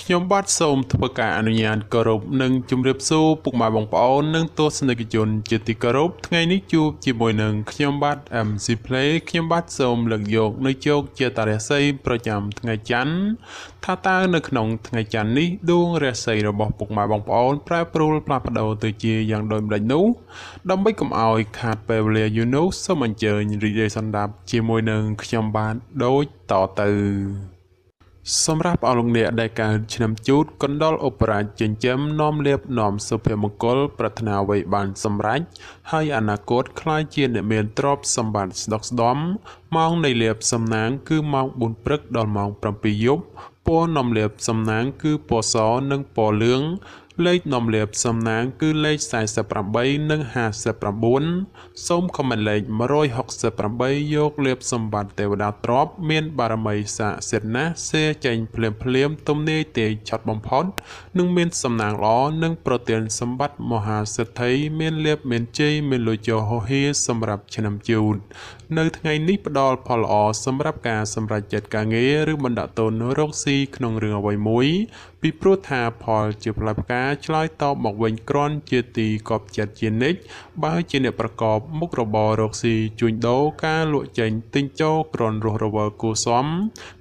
ខ្ញុំបាទសូមធ្វើការអនុញ្ញាតគោរពនិងជម្រាបសួរពុកម៉ែបងប្អូននិងទស្សនិកជនជាទីគោរពថ្ងៃនេះជួបជាមួយនឹងខ្ញុំបាទ MC Play ខ្ញុំបាទសូមលើកយកនៅជោគជាតារាសីប្រចាំថ្ងៃច័ន្ទថាតើនៅក្នុងថ្ងៃច័ន្ទនេះដួងរាសីរបស់ពុកម៉ែបងប្អូនប្រែប្រួលផ្លាស់ប្ដូរទៅជាយ៉ាងដូចម្ដេចនោះដើម្បីកុំឲ្យខាតពេលវេលាយូរនោះសូមអញ្ជើញរីករាយសន្តាប់ជាមួយនឹងខ្ញុំបាទដូចតទៅសម្រាប់អស់លោកអ្នកដែលកើតឆ្នាំជូតកណ្ដុរឧបរាជចិញ្ចឹមនាំលៀបនាំសុភមង្គលប្រាថ្នាអ្វីបានសម្រេចហើយអនាគតក្លាយជាអ្នកមានទ្រព្យសម្បត្តិស្ដុកស្ដំម៉ោងនៃលៀបសំណាងគឺម៉ោង4ព្រឹកដល់ម៉ោង7យប់ពណ៌នាំលៀបសំណាងគឺពណ៌សនិងពណ៌លឿងលេខនាំលៀបសំណាងគឺលេខ48និង59សូមខមមិនលេខ168យកលៀបសម្បត្តិទេវតាទ្រព្យមានបារមីស័ក្តិសិទ្ធិណាស់សេចេញភ្លាមទំនាយទេឆាត់បំផុតនិងមានសំណាងល្អនិងប្រទានសម្បត្តិមហាសេដ្ឋីមានលៀបមានជ័យមានលុយចោហោហៀសម្រាប់ឆ្នាំជូតនៅថ្ងៃនេះផ្ដល់ផលល្អសម្រាប់ការសម្រេចចិត្តការងារឬបណ្ដាក់ទុនរកស៊ីក្នុងរឿងអ្វីមួយពីព្រោះថាផលជាផ្លែផ្កាឆ្លើយតបមកវិញគ្រាន់ជាទីកប់ចិត្តជានិច្ចបើជាអ្នកប្រកបមុខរបររកស៊ីជួញដូរការលក់ចេញទិញចូលគ្រាន់រស់រវើកគួសម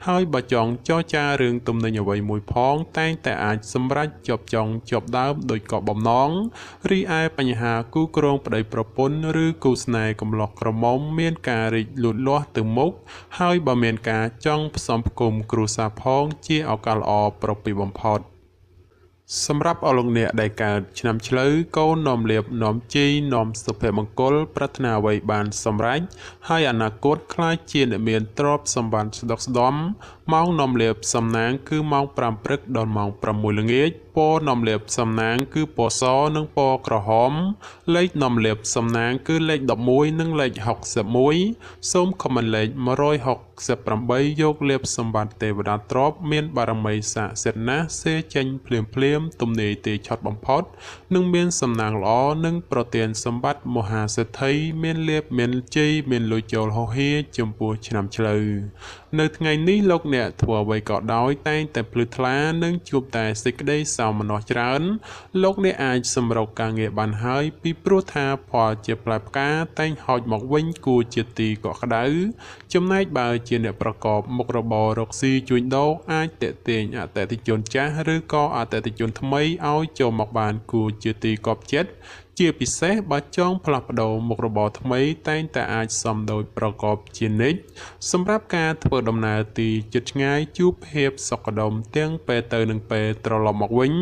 ហើយបើចង់ចរចារឿងទំនិញអ្វីមួយផងតែងតែអាចសម្រេចជាប់ចង់ជាប់ដើមដោយកប់បំណងរីឯបញ្ហាគូគ្រងប្តីប្រពន្ធឬគូស្នេហ៍កំឡោះក្រមុំមានការរីកលូតលាស់ទៅមុខហើយបើមានការចង់ផ្សំផ្គុំគ្រួសារផងជាឱកាសល្អប្រពៃបំផុតសម្រាប់អស់លោកអ្នកដែលកើតឆ្នាំឆ្លូវកូននាំលៀបនាំជ័យនាំសុភមង្គលប្រាថ្នាអ្វីបានសម្រេចហើយអនាគតក្លាយជាអ្នកមានទ្រព្យសម្បត្តិស្ដុកស្ដំម៉ោងនាំលៀបសំណាងគឺម៉ោង5ព្រឹកដល់ម៉ោង6ល្ងាចពណ៌នាំលៀបសំណាងគឺពណ៌សនិងពណ៌ក្រហមលេខនាំលៀបសំណាងគឺលេខ11និងលេខ61សូមខមមិនលេខ168យកលៀបសម្បត្តិទេវតាទ្រព្យមានបារមីស័ក្តិសិទ្ធិណាស់សេចេញភ្លាមទំនាយទេឆាត់បំផុតនិងមានសំណាងល្អនិងប្រទានសម្បត្តិមហាសេដ្ឋីមានលៀបមានជ័យមានលុយចូលហោហៀចំពោះឆ្នាំឆ្លូវនៅថ្ងៃនេះលោកអ្នកធ្វើអ្វីក៏ដោយតែងតែភ្លឺថ្លានិងជួបតែសេចក្តីសោមនស្សច្រើនលោកអ្នកអាចសម្រុកការងារបានហើយពីព្រោះថាផលជាផ្លែផ្កាតែងហោចមកវិញគួរជាទីកក់ក្ដៅចំណែកបើជាអ្នកប្រកបមុខរបររកស៊ីជួញដូរអាចតេទៀងអតិថិជនចាស់ឬក៏អតិថិជនថ្មីឲ្យចូលមកបានគួរជាទីកប់ចិត្តជាពិសេសបើចង់ផ្លាស់ប្ដូរមុខរបរថ្មីតែងតែអាចសមដោយប្រកបជានិច្ចសម្រាប់ការធ្វើដំណើរទីជិតឆ្ងាយជួបភាពសុខដុមទាំងពេលទៅនិងពេលត្រឡប់មកវិញ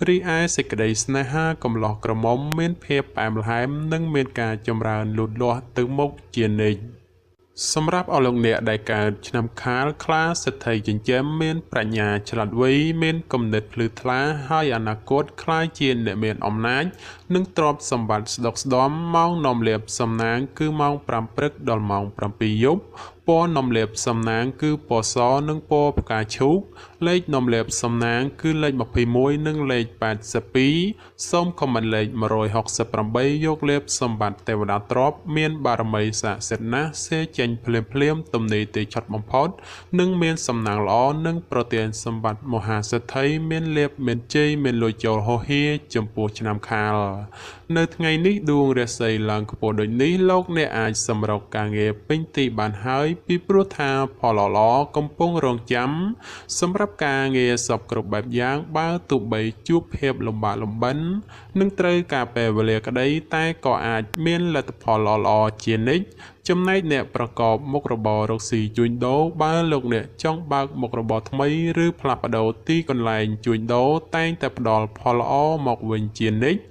រីឯសេចក្តីស្នេហាកំឡោះក្រមុំមានភាពផ្អែមល្ហែមនិងមានការចម្រើនលូតលាស់ទៅមុខជានិច្ចសម្រាប់អស់លោកអ្នកដែលកើតឆ្នាំខាលខ្លាសេដ្ឋីចិញ្ចឹមមានប្រាជ្ញាឆ្លាតវៃមានគំនិតភ្លឺថ្លាហើយអនាគតក្លាយជាអ្នកមានអំណាចនិងទ្រព្យសម្បត្តិស្ដុកស្ដំម៉ោងនាំលៀបសំណាងគឺម៉ោង5ព្រឹកដល់ម៉ោង7យប់ពណ៌នាំលៀបសំណាងគឺពណ៌សនិងពណ៌ផ្កាឈូកលេខនាំលៀបសំណាងគឺលេខ21និងលេខ82សូមខមមិនលេខ168យកលៀបសម្បត្តិទេវតាទ្រព្យមានបារមីស័ក្តិសិទ្ធិណាស់សេចេញភ្លាមទំនាយទេឆាត់បំផុតនិងមានសំណាងល្អនិងប្រទានសម្បត្តិមហាសេដ្ឋីមានលៀបមានជ័យមានលុយចូលហោហៀចំពោះឆ្នាំខាលនៅថ្ងៃនេះដួងរាសីឡើងខ្ពស់ដូចនេះលោកអ្នកអាចសម្រុកការងារពេញទីបានហើយពីព្រោះថាផលល្អកំពុងរងចាំសម្រាប់ការងារសពគ្រប់បែបយ៉ាងបើទោះបីជួបភាពលំបាកលំបិននឹងត្រូវការពេលវេលាក្តីតែក៏អាចមានលទ្ធផលល្អជានិច្ចចំណែកអ្នកប្រកបមុខរបររកស៊ីជួញដូរបើលោកអ្នកចង់បើកមុខរបរថ្មីឬផ្លាស់ប្ដូរទីកន្លែងជួញដូរតែងតែផ្ដល់ផលល្អមកវិញជានិច្ច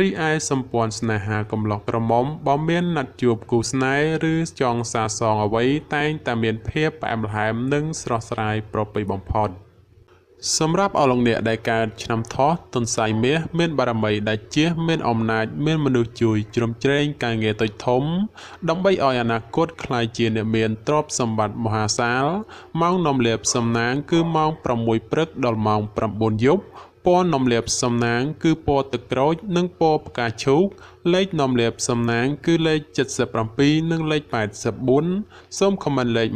រីឯសម្ព័ន្ធស្នេហាកំឡោះក្រមុំបើមានណាត់ជួបគូស្នេហ៍ឬចង់សាសងអ្វីតែងតែមានភាពផ្អែមល្ហែមនិងស្រស់ស្រាយប្រពៃបំផុតសម្រាប់អស់លោកអ្នកដែលកើតឆ្នាំថោះទុនសាយមាសមានបារមីដាច់ជះមានអំណាចមានមនុស្សជួយជ្រោមជ្រែងការងារតូចធំដើម្បីឲ្យអនាគតក្លាយជាអ្នកមានទ្រព្យសម្បត្តិមហាសាលម៉ោងនាំលៀបសំណាងគឺម៉ោង6ព្រឹកដល់ម៉ោង9យប់ពណ៌នាំលៀបសំណាងគឺពណ៌ទឹកក្រូចនិងពណ៌ផ្កាឈូក លេខនាំលាភសំណាងគឺលេខ77និងលេខ84សូមខមមិនលេខ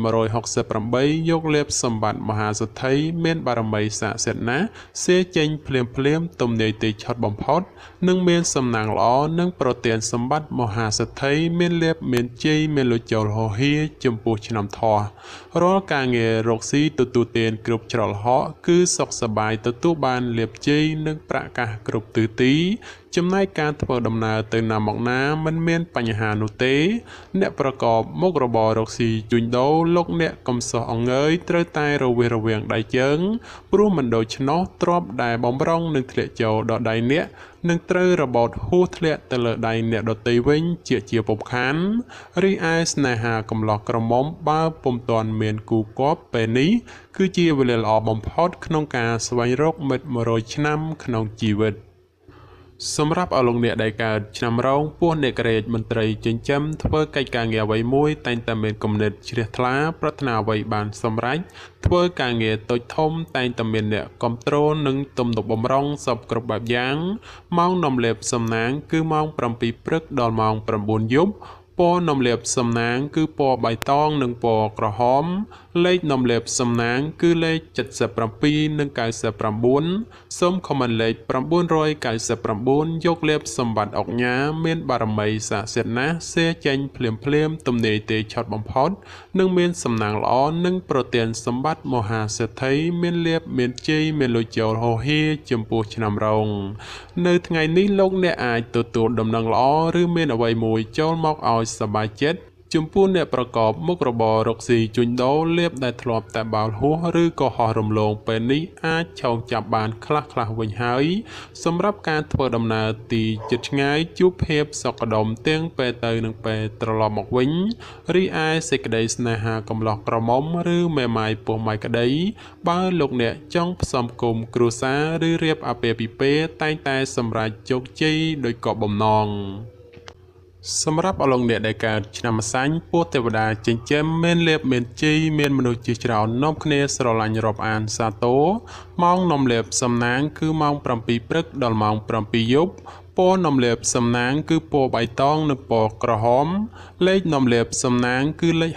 168យកលាភសម្បត្តិមហាសេដ្ឋីមានបារមីស័ក្តិសិទ្ធិណាស់សៀចេញភ្លាមទំនាយទីឆុតបំផុតនិងមានសំណាងល្អនិងប្រទានសម្បត្តិមហាសេដ្ឋីមានលាភមានជ័យមានលុយចូលហោហៀចំពោះឆ្នាំធោះរាល់ការងាររកស៊ីទទួលទានគ្រប់ច្រកល្ហកគឺសុខសប្បាយទទួលបានលាភជ័យនិងប្រាក់កាសគ្រប់ទិសទីចំណែកការធ្វើដំណើរទៅណាមកណាមិនមានបញ្ហានោះទេអ្នកប្រកបមុខរបររកស៊ីជួញដូរលោកអ្នកកំសោះអង្អើយត្រូវតែរវាសរវាងដៃជើងព្រោះមិនដូច្នោះទ្រព្យដែលបំរុងនឹងធ្លាក់ចូលដល់ដៃអ្នកនឹងត្រូវរបូតហួសធ្លាក់ទៅលើដៃអ្នកដទៃវិញជាពុំខានរីឯស្នេហាកំឡោះក្រមុំបើពុំទាន់មានគូគប់ពេលនេះគឺជាវេលាល្អបំផុតក្នុងការស្វែងរកមិត្ត100ឆ្នាំក្នុងជីវិតសម្រាប់អលោកអ្នកដែលកើតឆ្នាំរោងពោះអ្នកក្រេតមន្ត្រីចិញ្ចឹមធ្វើកិច្ចការងារអ្វីមួយតែងតែមានគំនិតជ្រះថ្លាប្រាថ្នាអ្វីបានសម្រេចធ្វើការងារតូចធំតែងតែមានអ្នកគ្រប់គ្រងនិងទំនុកបំរុងសពគ្រប់បែបយ៉ាងម៉ោងនាំលេបសំណាងគឺម៉ោង7ព្រឹកដល់ម៉ោង9យប់ពណ៌នាំលាភសំណាងគឺពណ៌បៃតងនិងពណ៌ក្រហមលេខនាំលាភសំណាងគឺលេខ77និង99សូមខមមិនលេខ999យកលាភសម្បត្តិអុកញ៉ាមានបារមីស័ក្តិសិទ្ធិណាស់សេចេញភ្លាមទំនាយទេឆុតបំផុតនិងមានសំណាងល្អនិងប្រទានសម្បត្តិមហាសេដ្ឋីមានលាភមានជ័យមានលុយចូលហោហៀចំពោះឆ្នាំរោងនៅថ្ងៃនេះលោកអ្នកអាចទទួលដំណឹងល្អឬមានអ្វីមួយចូលមកឲ្យសប្បាយចិត្តចំពោះអ្នកប្រកបមុខរបររកស៊ីជួញដូរលាភដែលធ្លាប់តែបោលហួសឬក៏ហោះរំលងពេលនេះអាចឆោងចាប់បានខ្លះវិញហើយសម្រាប់ការធ្វើដំណើរទីជិតឆ្ងាយជួបភាពសុខដុមទាំងពេលទៅនិងពេលត្រឡប់មកវិញរីឯសេចក្តីស្នេហាកំឡោះក្រមុំឬមេម៉ាយពោះម៉ាយក្តីបើលោកអ្នកចង់ផ្សំគុំគ្រួសារឬរៀបអាពាហ៍ពិពាហ៍តែងតែសម្រេចជោគជ័យដោយគោលបំណងសម្រាប់អលោកអ្នកដែលកើតឆ្នាំម្សាញ់ពោះទេវតាចិញ្ចឹមមានលាភមានជ័យមានមនុស្សជាច្រើននាំគ្នាស្រឡាញ់រាប់អានសាទរម៉ោងនាំលាភសំណាងគឺម៉ោង7ព្រឹកដល់ម៉ោង7យប់ពណ៌នាំលាភសំណាងគឺពណ៌បៃតងនិងពណ៌ក្រហមលេខនាំលាភសំណាងគឺលេខ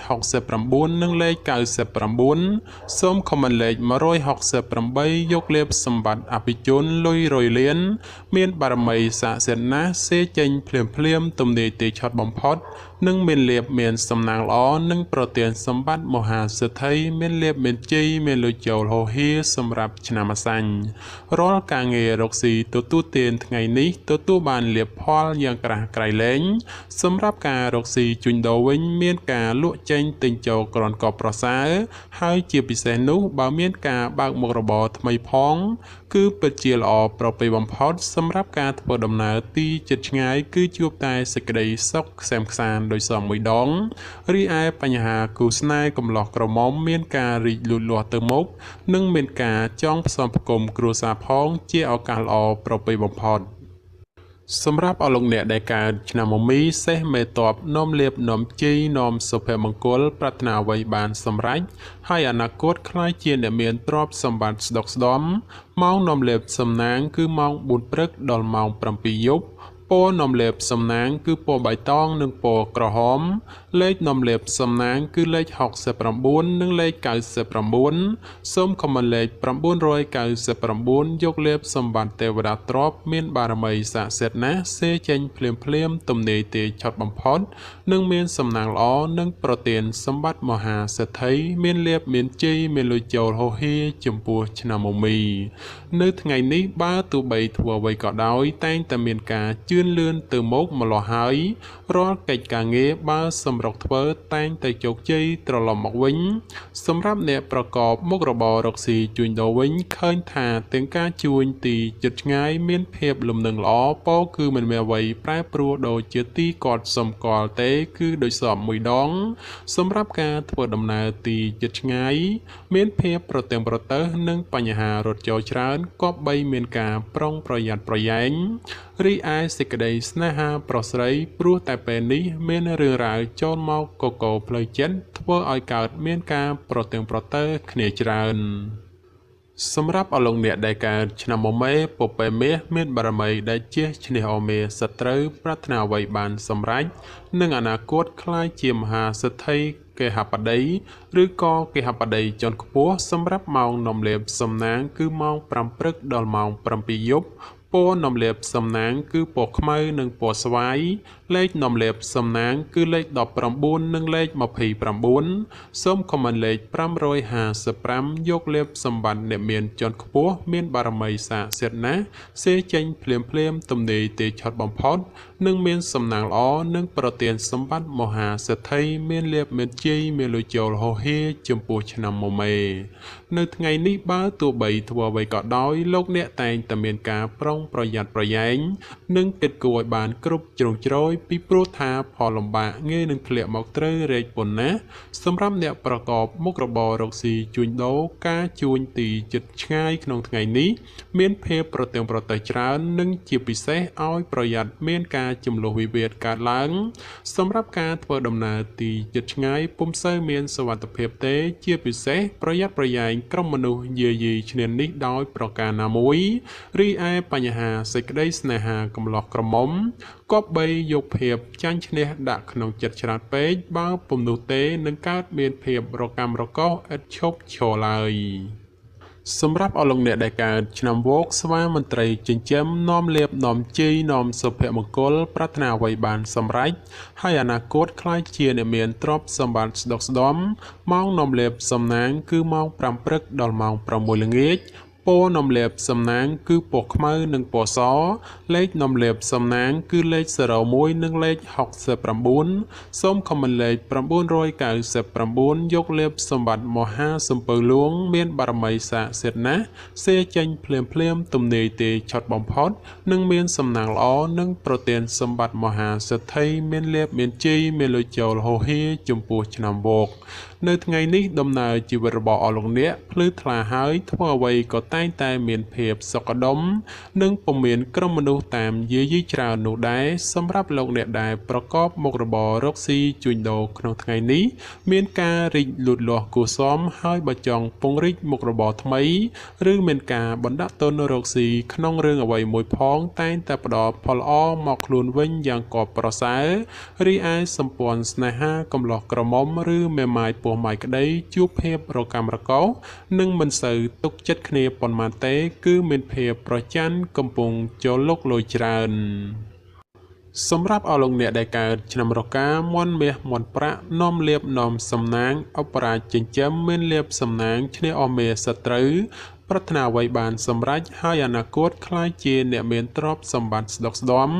69និងលេខ99សូមខមមិនលេខ168យកលាភសម្បត្តិអភិជនលុយរយលានមានបារមីស័ក្តិសិទ្ធិណាស់សេចេញភ្លាមទំនាយទីឆុតបំផុតនិងមានលាភមានសំណាងល្អនិងប្រទានសម្បត្តិមហាសេដ្ឋីមានលាភមានជ័យមានលុយចូលហោហៀសម្រាប់ឆ្នាំម្សាញ់រាល់ការងាររកស៊ីទទួលទានថ្ងៃនេះទទួលបានលាភផលយ៉ាងក្រាស់ក្រៃលែងសម្រាប់ការរកស៊ីជួញដូរវិញមានការលក់ចេញទិញចូលក្រនកបប្រសើរហើយជាពិសេសនោះបើមានការបើកមុខរបរថ្មីផងគឺពិតជាល្អប្រពៃបំផុតសម្រាប់ការធ្វើដំណើរទីជិតឆ្ងាយគឺជួបតែសេចក្តីសុខក្សេមក្សាន្តដោយសងមួយដងរីឯបញ្ហាគូស្នេហ៍កំឡោះក្រមុំមានការរីកលូតលាស់ទៅមុខនិងមានការចងផ្សំផ្គុំគ្រួសារផងជាឱកាសល្អប្រពៃបំផុតសម្រាប់អលោកអ្នកដែលកើតឆ្នាំមមីសេះមេតបនាំលាភនាំជ័យនាំសុភមង្គលប្រាថ្នាអ្វីបានសម្រេចហើយអនាគតខ្លាយជាអ្នកមានទ្រព្យសម្បត្តិស្ដុកស្ដំម៉ោងនាំលាភសំណាងគឺម៉ោង4ព្រឹកដល់ម៉ោង7យប់ពណ៌នាំលាភសំណាងគឺពណ៌បៃតងនិងពណ៌ក្រហមលេខនាំលាភសំណាងគឺលេខ69និងលេខ99សូមខមមិនលេខ999យកលាភសម្បត្តិទេវតាទ្រព្យមានបារមីស័ក្តិសិទ្ធិណាស់សេចេញភ្លាមទំនាយទេឆុតបំផុតនិងមានសំណាងល្អនិងប្រទានសម្បត្តិមហាសេដ្ឋីមានលាភមានជ័យមានលុយចូលហោហៀចំពោះឆ្នាំមមីនៅថ្ងៃនេះបើទោះបីធ្វើអ្វីក៏ដោយតែងតែមានការជឿនលឿនទៅមុខម្លោះហើយរាល់កិច្ចការងារបើសម្រុកធ្វើតែងតែជោគជ័យត្រឡប់មកវិញសម្រាប់អ្នកប្រកបមុខរបររកស៊ីជួញដូរវិញឃើញថាទាំងការជួញទីជិតឆ្ងាយមានភាពលំនឹងល្អពោលគឺមិនមានអ្វីប្រែប្រួលដូចជាទីគាត់សម្គាល់ទេគឺដូចសពមួយដងសម្រាប់ការធ្វើដំណើរទីជិតឆ្ងាយមានភាពប្រទាំងប្រទើសនិងបញ្ហារត់ចូលច្រើនគប្បីមានការប្រុងប្រយ័ត្នប្រយែងរីឯសេចក្តីស្នេហាប្រុសស្រីព្រោះតែពេលនេះមានរឿងរ៉ាវចូលមកកកផ្លូវចិត្តធ្វើឲ្យកើតមានការប្រទាំងប្រទើគ្នាច្រើន សម្រាប់អលង្អ្នកដែលកើតឆ្នាំមមេពពែមាសមានបារមីដែលជាឈ្នះអមេសត្រូវប្រាថ្នាអ្វីបានសម្រេចនឹងអនាគតក្លាយជាមហាសិទ្ធិគេហបតីឬក៏គេហបតីជាន់ខ្ពស់សម្រាប់ម៉ោងនំលាបសំណាងគឺម៉ោង5ព្រឹកដល់ម៉ោង7យប់ពណ៌នំលាបសំណាងគឺពណ៌ខ្មៅនិងពណ៌ស្វាយលេខនំលាបសំណាងគឺលេខ19និងលេខ29សូមខមមិនលេខ555យកលេបសម្បត្តិអ្នកមានជាន់ខ្ពស់មានបារមីស័ក្តិសិទ្ធិណាស់សេចេញភ្លាមទំនេរទេឆត់បំផុតនិងមានសំណាងល្អនិងប្រទានសម្បត្តិមហាសេដ្ឋីមានលេបមានជ័យមានលុយចូលហោហេចំពោះឆ្នាំមមេនៅថ្ងៃនេះបើទោះបីធ្វើអ្វីក៏ដោយលោកអ្នកតែងតែមានការប្រុងប្រយ័ត្នប្រយែងនិងគិតគូរឲ្យបានគ្រប់ជ្រុងជ្រោយពីព្រោះថាផលលំបាកងាយនឹងធ្លាក់មកត្រូវរែកប៉ុណ្ណាសម្រាប់អ្នកប្រកបមុខរបររកស៊ីជួញដូរការជួញទីជិតឆ្ងាយក្នុងថ្ងៃនេះមានភាពប្រទើងប្រទែច្រើននិងជាពិសេសឲ្យប្រយ័ត្នមានការចំនួនវិវាទកើតឡើងសម្រាប់ការធ្វើដំណើរទីជិតឆ្ងាយពុំសូវមានសុវត្ថិភាពទេជាពិសេសប្រយ័ត្នប្រយែងក្រុមមនុស្សយាយីឈ្នានីសដោយប្រការណាមួយរីឯបញ្ហាសេចក្តីស្នេហាកំឡោះក្រមុំគប្បីយកភាពចាញ់ឈ្នះដាក់ក្នុងចិត្តច្រើនពេកបើពុំនោះទេនឹងកើតមានភាពរកម្មរកោសឥតឈប់ឈរឡើយសម្រាប់អលង្អ្នកដែលកើតឆ្នាំវោកស្វាមន្ត្រីចិញ្ចឹមនាំលៀបនាំជ័យនាំសុភមង្គលប្រាថ្នាអ្វីបានសម្រេចហើយអនាគតខ្លាយជាអ្នកមានទ្រព្យសម្បត្តិស្ដុកស្ដម្ភម៉ោងនាំលៀបសំណាងគឺម៉ោង5ព្រឹកដល់ម៉ោង6ល្ងាចពណ៌នំលាបសំណាងគឺពណ៌ខ្មៅនិងពណ៌សលេខនំលាបសំណាងគឺលេខ01និងលេខ69សូមខមមិនលេខ999យកលេបសម្បត្តិមហាសំពៅលួងមានបារមីស័ក្តិសិទ្ធិណាស់សេចេញភ្លាមទំនេរទេឆត់បំផុតនិងមានសំណាងល្អនិងប្រទានសម្បត្តិមហាសិទ្ធិមានលេបមានជ័យមានលុយចូលហោហេចំពោះឆ្នាំវោកនៅថ្ងៃនេះដំណើរជីវិតរបស់អស់លោកអ្នកភ្លឺថ្លាហើយធ្វើអ្វីក៏តែងតែមានភាពសុខដុមនិងពុំមានក្រុមមនុស្សតាមយាយីច្រើននោះដែរសម្រាប់លោកអ្នកដែលប្រកបមុខរបររកស៊ីជួញដូរក្នុងថ្ងៃនេះមានការរីកលូតលាស់គួរសមហើយបើចង់ពង្រីកមុខរបរថ្មីឬមានការបណ្ដាក់ទុនរកស៊ីក្នុងរឿងអ្វីមួយផងតែងតែផ្ដល់ផលល្អមកខ្លួនវិញយ៉ាងកប់ប្រសើររីឯសម្ព័ន្ធស្នេហាកំឡោះក្រមុំឬមេម៉ាយពោះម៉ាយក្តីជួបភាពរកម្មរកោសនិងមិនសូវទុកចិត្តគ្នាប៉ុន្មានទេគឺមានភាពប្រច័ណ្ឌកំពុងចូលលុកលុយច្រើនសម្រាប់អស់លោកអ្នកដែលកើតឆ្នាំរកាមន់មាសមន់ប្រាក់នាំលៀបនាំសំណាងអបរាជចិញ្ចឹមមានលៀបសំណាងឈ្នះអមេសត្រូវប្រាថ្នាអ្វីបានសម្រេចហើយអនាគតខ្លាយជាអ្នកមានទ្រព្យសម្បត្តិស្ដុកស្ដម្ភ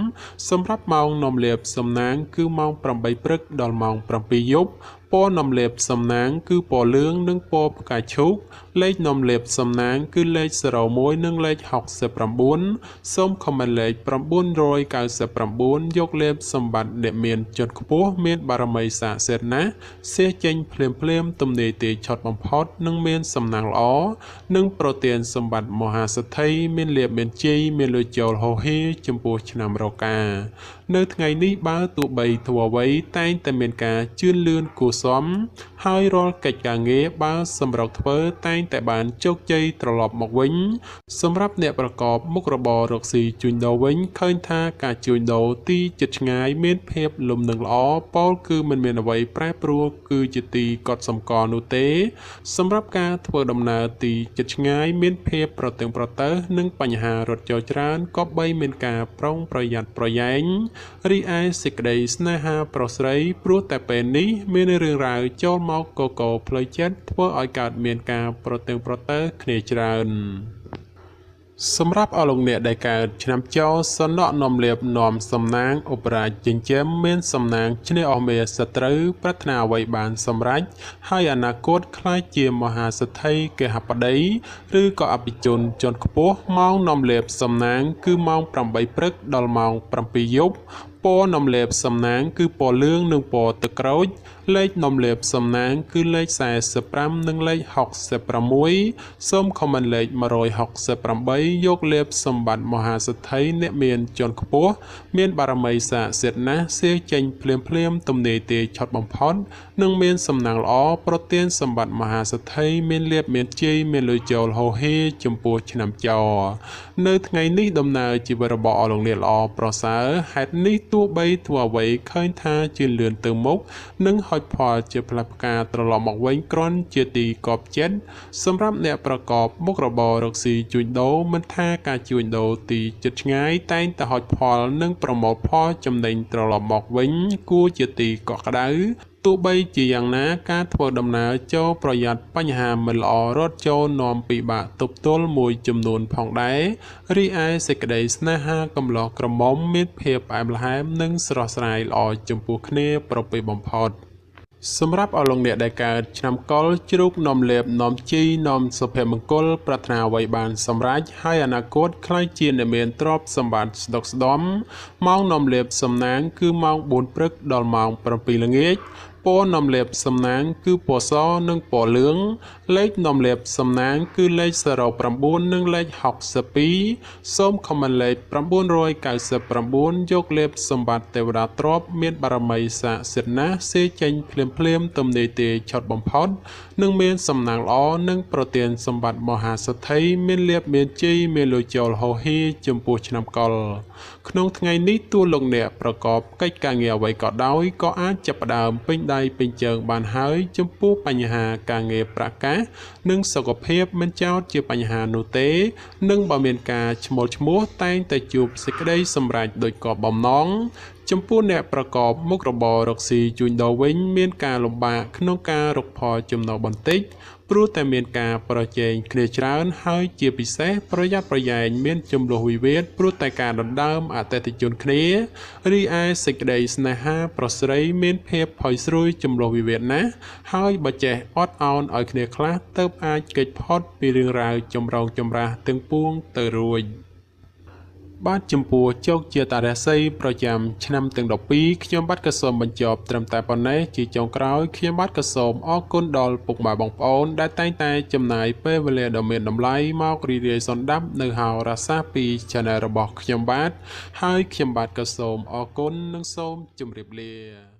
សម្រាប់ម៉ោងនាំលៀបសំណាងគឺម៉ោង8ព្រឹកដល់ម៉ោង7យប់ពណ៌នំលេបសំណាងគឺពណ៌លឿងនិងពណ៌ផ្កាឈូកលេខនំលេបសំណាងគឺលេខ01និងលេខ69សូមខមមិនលេខ999យកលេបសម្បត្តិអ្នកមានជាន់ខ្ពស់មានបារមីស័ក្តិសិទ្ធិណាស់សេចេញភ្លាមទំនេរទេឆត់បំផុតនិងមានសំណាងល្អនិងប្រទានសម្បត្តិមហាសិទ្ធិមានលេបមានជ័យមានលុយចូលហោហេចំពោះឆ្នាំរកានៅថ្ងៃនេះបើទោះបីធ្វើអ្វីតែងតែមានការជឿនលឿនគួរសមហើយរាល់កិច្ចការងារបើសម្រាប់ធ្វើតែងតែបានជោគជ័យត្រឡប់មកវិញសម្រាប់អ្នកប្រកបមុខរបររកស៊ីជួញដូរវិញឃើញថាការជួញដូរទីជិតឆ្ងាយមានភាពលំនឹងល្អពោលគឺមិនមានអ្វីប្រែប្រួលគឺជាទីកត់សម្គាល់នោះទេសម្រាប់ការធ្វើដំណើរទីជិតឆ្ងាយមានភាពប្រទើងប្រទើសនិងបញ្ហារត់ចូលច្រើនក៏បីមានការប្រុងប្រយ័ត្នប្រយែងរីឯសេចក្តីស្នេហាប្រុសស្រីព្រោះតែពេលនេះមានរឿងរ៉ាវចូលមកកកផ្លូវចិត្តធ្វើឲ្យកើតមានការប្រទើងប្រទើសគ្នាច្រើនសម្រាប់អស់លោកអ្នកដែលកើតឆ្នាំចោសនៈនាំលៀបនាំសំណាងឧបរាជចិញ្ចឹមមានសំណាងឈ្នះអស់មេសត្រូវប្រាថ្នាអ្វីបានសម្រេចហើយអនាគតខ្លាចជាមហាសិទ្ធិកេហបតីឬក៏អភិជនជាន់ខ្ពស់ម៉ោងនាំលៀបសំណាងគឺម៉ោង8ព្រឹកដល់ម៉ោង7យប់ ពណ៌នំលេបសំណាងគឺពណ៌លឿងនិងពណ៌ទឹកក្រូចលេខនំលេបសំណាងគឺលេខ45និងលេខ66សូមខមមិនលេខ168យកលេបសម្បត្តិមហាសិទ្ធិអ្នកមានជាន់ខ្ពស់មានបារមីស័ក្តិសិទ្ធិណាស់សៀចេញភ្លាមទំនេរទេឆត់បំផុតនិងមានសំណាងល្អប្រទានសម្បត្តិមហាសិទ្ធិមានលេបមានជ័យមានលុយចូលហោហេចំពោះឆ្នាំចោនៅថ្ងៃនេះដំណើរជីវិតរបស់អស់លោកអ្នកល្អប្រសើរហេតុនេះទោះបីធ្វើអ្វីឃើញថាជាលឿនទៅមុខនិងហុចផលជាផ្លែផ្កាត្រឡប់មកវិញគ្រាន់ជាទីកប់ចិត្តសម្រាប់អ្នកប្រកបមុខរបររកស៊ីជួញដូរមិនថាការជួញដូរទីជិតឆ្ងាយតែងតែហុចផលនិងប្រមូលផលចំណេញត្រឡប់មកវិញគួរជាទីកក់ក្ដៅទោះបីជាយ៉ាងណាការធ្វើដំណើរចូលប្រយ័ត្នបញ្ហាមិនល្អរត់ចូលនាំពិបាកទប់ទល់មួយចំនួនផងដែររីឯសេចក្តីស្នេហាកំឡោះក្រមុំមានភាពផ្អែមល្ហែមនិងស្រស់ស្រាយល្អចំពោះគ្នាប្រពៃបំផុតសម្រាប់អស់លោកអ្នកដែលកើតឆ្នាំកុរជ្រូកនាំលេបនាំជីនាំសុភមង្គលប្រាថ្នាអ្វីបានសម្រេចហើយអនាគតខ្លាយជាអ្នកមានទ្រព្យសម្បត្តិស្ដុកស្ដំម៉ោងនាំលេបសំណាងគឺម៉ោង4ព្រឹកដល់ម៉ោង7ល្ងាចពណ៌នាំលេបសំណាងគឺពណ៌សនិងពណ៌លឿងលេខនាំលេបសំណាងគឺលេខ09និងលេខ62សូមខមមិនលេខ999យកលេបសម្បត្តិទេវតាទ្រព្យមានបារមីស័ក្តិសិទ្ធិណាស់សេចេញភ្លាមទំនេរទេឆត់បំផុតនិងមានសំណាងល្អនិងប្រទានសម្បត្តិមហាសិទ្ធិមានលេបមានជ័យមានលុយចូលហោហេចំពោះឆ្នាំកុរក្នុងថ្ងៃនេះទោះលោកអ្នកប្រកបកិច្ចការងារអ្វីក៏ដោយក៏អាចចាប់ផ្ដើមពេញដៃពេញជើងបានហើយចំពោះបញ្ហាការងារប្រកាសនិងសុខភាពមិនចោទជាបញ្ហានោះទេនិងបើមានការឈ្មោះតែងតែជួបសេចក្តីសម្រេចដោយកបបំណងចំពោះអ្នកប្រកបមុខរបររកស៊ីជួញដូរវិញមានការលំបាកក្នុងការរកផលចំណូលបន្តិចព្រោះតែមានការប្រជែងគ្នាច្រើនហើយជាពិសេសប្រយ័ត្នប្រយែងមានចំនួនវិវាទព្រោះតែការដណ្ដើមអតិថិជនគ្នារីឯសេចក្តីស្នេហាប្រស្រីមានភាពផុយស្រួយចំនួនវិវាទណាស់ហើយបើចេះអត់ឱនឲ្យគ្នាខ្លះទើបអាចគេចផុតពីរឿងរ៉ាវចម្រូងចម្រាសទាំងពួងទៅរួចបាទចំពោះជោគជាតារាសីប្រចាំឆ្នាំទាំង12ខ្ញុំបាទក៏សូមបញ្ចប់ត្រឹមតែប៉ុណ្ណេះជាចុងក្រោយខ្ញុំបាទក៏សូមអរគុណដល់ពុកម៉ែបងប្អូនដែលតែងតែចំណាយពេលវេលាដ៏មានតម្លៃមករីករាយសន្តាប់នៅហោរាសាស្ត្រពី Channel របស់ខ្ញុំបាទហើយខ្ញុំបាទក៏សូមអរគុណនិងសូមជម្រាបលា